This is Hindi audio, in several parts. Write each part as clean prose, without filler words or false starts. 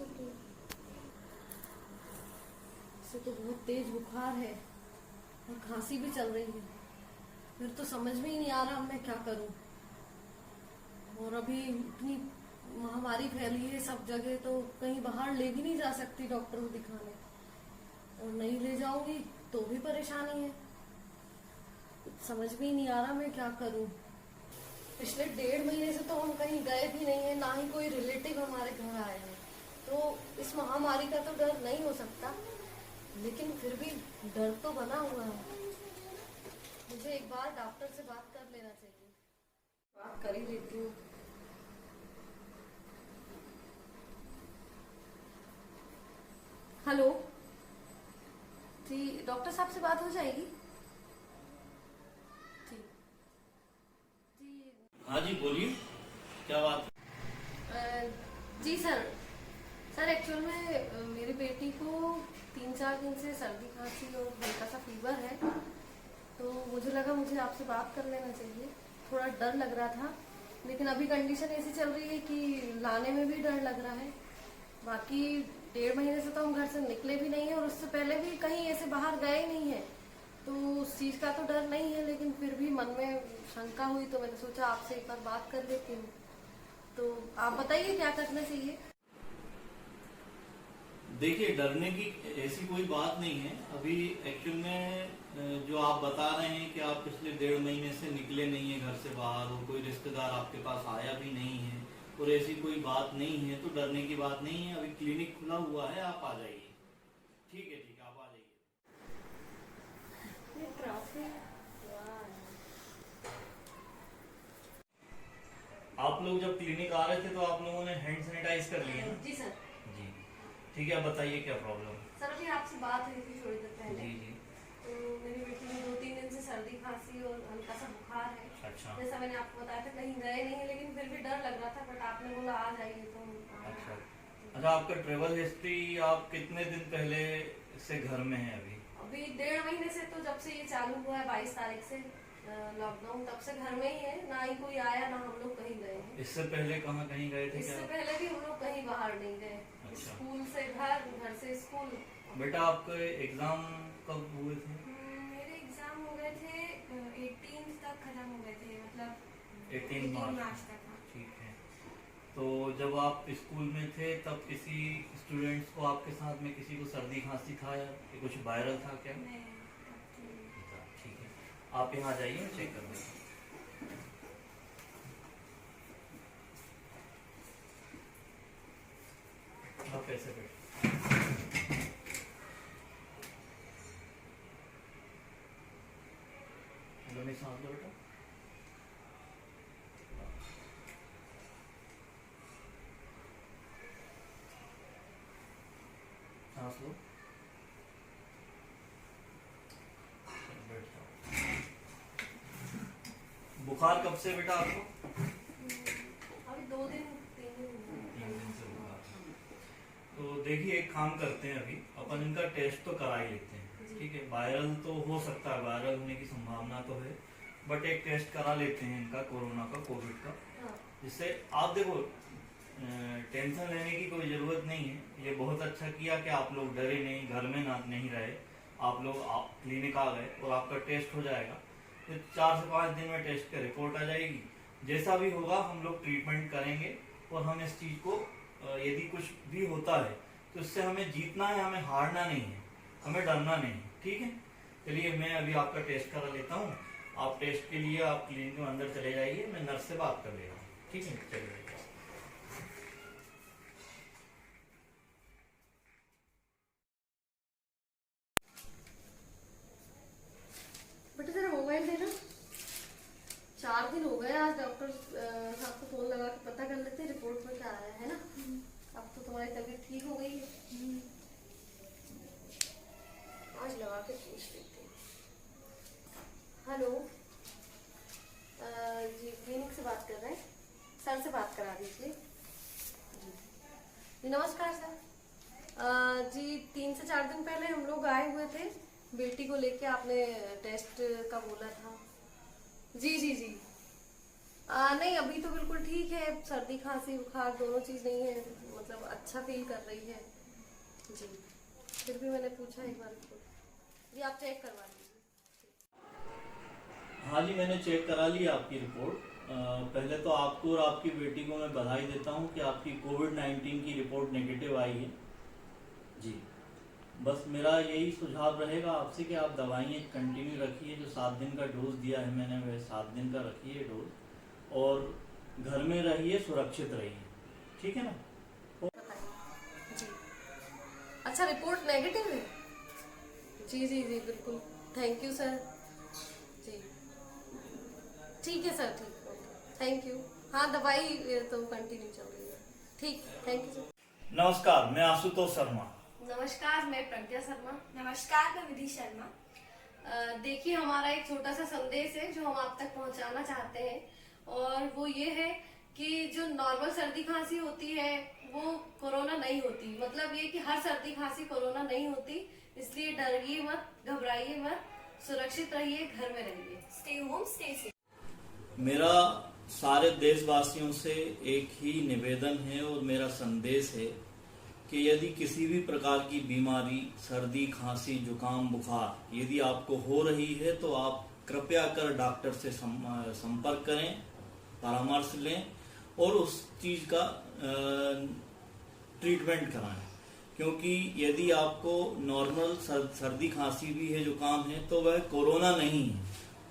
चल रही है। इसे तो बहुत तेज बुखार है और खांसी भी चल रही है। फिर तो समझ में ही नहीं आ रहा मैं क्या करूं। और अभी इतनी महामारी फैली है सब जगह, तो कहीं बाहर ले भी नहीं जा सकती डॉक्टर को दिखाने, और नहीं ले जाऊंगी तो भी परेशानी है। कुछ समझ में ही नहीं आ रहा मैं क्या करूं। पिछले 1.5 महीने से तो हम कहीं गए भी नहीं है, ना ही कोई रिलेटिव हमारे घर आए हैं। तो इस महामारी का तो डर नहीं हो सकता, लेकिन फिर भी डर तो बना हुआ है। मुझे एक बार डॉक्टर से बात कर लेना चाहिए। बात कर ही लेती हूँ। हेलो जी, डॉक्टर साहब से बात हो जाएगी? ठीक जी। हाँ जी, बोलिए, क्या बात जी सर एक्चुअल में मेरी बेटी को 3-4 दिन से सर्दी खांसी और हल्का सा फीवर है, तो मुझे लगा मुझे आपसे बात कर लेना चाहिए। थोड़ा डर लग रहा था, लेकिन अभी कंडीशन ऐसी चल रही है कि लाने में भी डर लग रहा है। बाकी 1.5 महीने से तो हम घर से निकले भी नहीं है, और उससे पहले भी कहीं ऐसे बाहर गए नहीं है, तो उस चीज़ का तो डर नहीं है, लेकिन फिर भी मन में शंका हुई तो मैंने सोचा आपसे एक बार बात कर लेती हूँ। तो आप बताइए क्या करना चाहिए। देखिए, डरने की ऐसी कोई बात नहीं है। अभी एक्चुअल में जो आप बता रहे हैं कि आप पिछले 1.5 महीने से निकले नहीं है घर से बाहर, और कोई रिश्तेदार आपके पास आया भी नहीं है, और ऐसी कोई बात नहीं है, तो डरने की बात नहीं है। अभी क्लिनिक खुला हुआ है, आप आ जाइए। ठीक है, आप आ जाइए। ये ट्रैफिक। आप लोग जब क्लिनिक आ रहे थे तो आप लोगों ने हैंड सैनिटाइज कर लिए ना? जी सर। जी, ठीक है, आप बताइए क्या प्रॉब्लम है। सर अभी आपसे बात हुई थी थोड़ी देर पहले। जी जी। तो मेरी बेटी में 2-3 दिन से सर्दी खांसी और हल्का सा बुखार है। अच्छा जैसा मैंने आपको बताया था, कहीं गए नहीं है, लेकिन फिर भी डर लग रहा था, बट आपने बोला आ जाइए तो हम आ अच्छा। गए। अच्छा, आपका ट्रेवल हिस्ट्री, आप कितने दिन पहले से घर में है अभी? अभी 1.5 महीने से, तो जब से ये चालू हुआ है 22 तारीख से लॉकडाउन, तब से घर में ही है। ना ही कोई आया, ना हम लोग कहीं गए हैं। इससे पहले कहाँ कहीं गए थे इससे क्या? पहले भी हम लोग कहीं बाहर नहीं गए। अच्छा। स्कूल से घर, घर से स्कूल। बेटा, आपके एग्जाम कब हुए थे? मेरे एग्जाम हो गए थे 18 तक खत्म हो गए थे, मतलब 18 मार्च तक। हाँ। ठीक है। तो जब आप स्कूल में थे तब किसी स्टूडेंट्स को, आपके साथ में किसी को सर्दी खांसी था या कुछ वायरल था क्या? नहीं। ठीक है, आप यहाँ जाइए, चेक कर देंगे। आप कैसे बैठे? गणेश, सांस लो बेटा। सांस लो। बैठ जाओ। बुखार कब से बेटा आपको? अभी 2-3 दिन 3 दिन से बुखार। तो देखिए, एक काम करते हैं, अभी अपन इनका टेस्ट तो करा ही लेते हैं। ठीक है, वायरल तो हो सकता है, वायरल होने की संभावना तो है, बट एक टेस्ट करा लेते हैं इनका, कोरोना का, कोविड का। हाँ। जिससे आप देखो, टेंशन लेने की कोई ज़रूरत नहीं है। ये बहुत अच्छा किया कि आप लोग डरे नहीं, घर में ना नहीं रहे, आप लोग क्लिनिक आ गए और आपका टेस्ट हो जाएगा। तो 4 से 5 दिन में टेस्ट का रिपोर्ट आ जाएगी। जैसा भी होगा हम लोग ट्रीटमेंट करेंगे, और हम इस चीज़ को यदि कुछ भी होता है तो इससे हमें जीतना है, हमें हारना नहीं है, हमें डरना नहीं है। ठीक है, चलिए मैं अभी आपका टेस्ट करा लेता हूँ। आप टेस्ट के लिए आप क्लिनिक में अंदर चले जाइए, मैं नर्स से बात कर ले रहा हूँ। ठीक है, चलिए। बेटा जरा मोबाइल देना। 4 दिन हो गए, आज डॉक्टर साहब को फोन लगा के पता कर लेते रिपोर्ट में क्या आया है ना। अब तो तुम्हारी तबीयत ठीक हो गई है। आज लगा के पूछ लेते हैं। हेलो जी, क्लिनिक से बात कर रहे हैं, सर से बात करा दीजिए। जी नमस्कार सर। जी 3 से 4 दिन पहले हम लोग आए हुए थे, बेटी को लेके। आपने टेस्ट का बोला था। जी जी जी। नहीं, अभी तो बिल्कुल ठीक है, सर्दी खांसी बुखार दोनों चीज नहीं है, मतलब अच्छा फील कर रही है जी। फिर भी मैंने पूछा एक बार रिपोर्ट जी, आप चेक करवा लीजिए। हाँ जी, मैंने चेक करा ली आपकी रिपोर्ट। पहले तो आपको और आपकी बेटी को मैं बधाई देता हूँ कि आपकी कोविड-19 की रिपोर्ट नेगेटिव आई है जी। बस मेरा यही सुझाव रहेगा आपसे कि आप दवाइयाँ कंटिन्यू रखिए। जो 7 दिन का डोज दिया है मैंने, वह 7 दिन का रखिए डोज, और घर में रहिए, सुरक्षित रहिए, ठीक है ना। बताइए जी। अच्छा, रिपोर्ट नेगेटिव है जी जी जी, बिल्कुल, थैंक यू सर जी। ठीक है सर, ठीक, ओके, थैंक यू। हाँ, दवाई तो कंटिन्यू चल रही है, ठीक, थैंक यू सर। नमस्कार, मैं आशुतोष शर्मा। नमस्कार, मैं प्रज्ञा शर्मा। नमस्कार, मैं विधि शर्मा। देखिए, हमारा एक छोटा सा संदेश है जो हम आप तक पहुंचाना चाहते हैं, और वो ये है कि जो नॉर्मल सर्दी खांसी होती है वो कोरोना नहीं होती। मतलब ये कि हर सर्दी खांसी कोरोना नहीं होती, इसलिए डरिए मत, घबराइए मत, सुरक्षित रहिए, घर में रहिए। Stay home, stay safe. मेरा सारे देशवासियों से एक ही निवेदन है और मेरा संदेश है कि यदि किसी भी प्रकार की बीमारी, सर्दी, खांसी, जुकाम, बुखार यदि आपको हो रही है तो आप कृपया कर डॉक्टर से संपर्क करें, परामर्श लें और उस चीज का ट्रीटमेंट कराएं। क्योंकि यदि आपको नॉर्मल सर्दी खांसी भी है, जुकाम है, तो वह कोरोना नहीं है।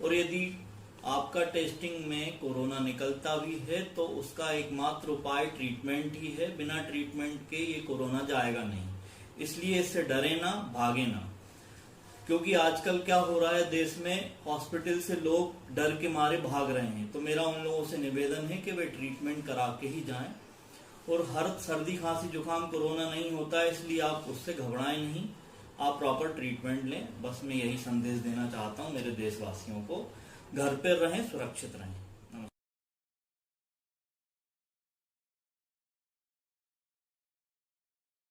और यदि आपका टेस्टिंग में कोरोना निकलता भी है तो उसका एकमात्र उपाय ट्रीटमेंट ही है। बिना ट्रीटमेंट के ये कोरोना जाएगा नहीं। इसलिए इससे डरे ना, भागे ना। क्योंकि आजकल क्या हो रहा है देश में, हॉस्पिटल से लोग डर के मारे भाग रहे हैं। तो मेरा उन लोगों से निवेदन है कि वे ट्रीटमेंट करा के ही जाएं। और हर सर्दी खांसी जुकाम कोरोना नहीं होता है, इसलिए आप उससे घबराएं नहीं, आप प्रॉपर ट्रीटमेंट लें। बस मैं यही संदेश देना चाहता हूं मेरे देशवासियों को। घर पर रहें, सुरक्षित रहें।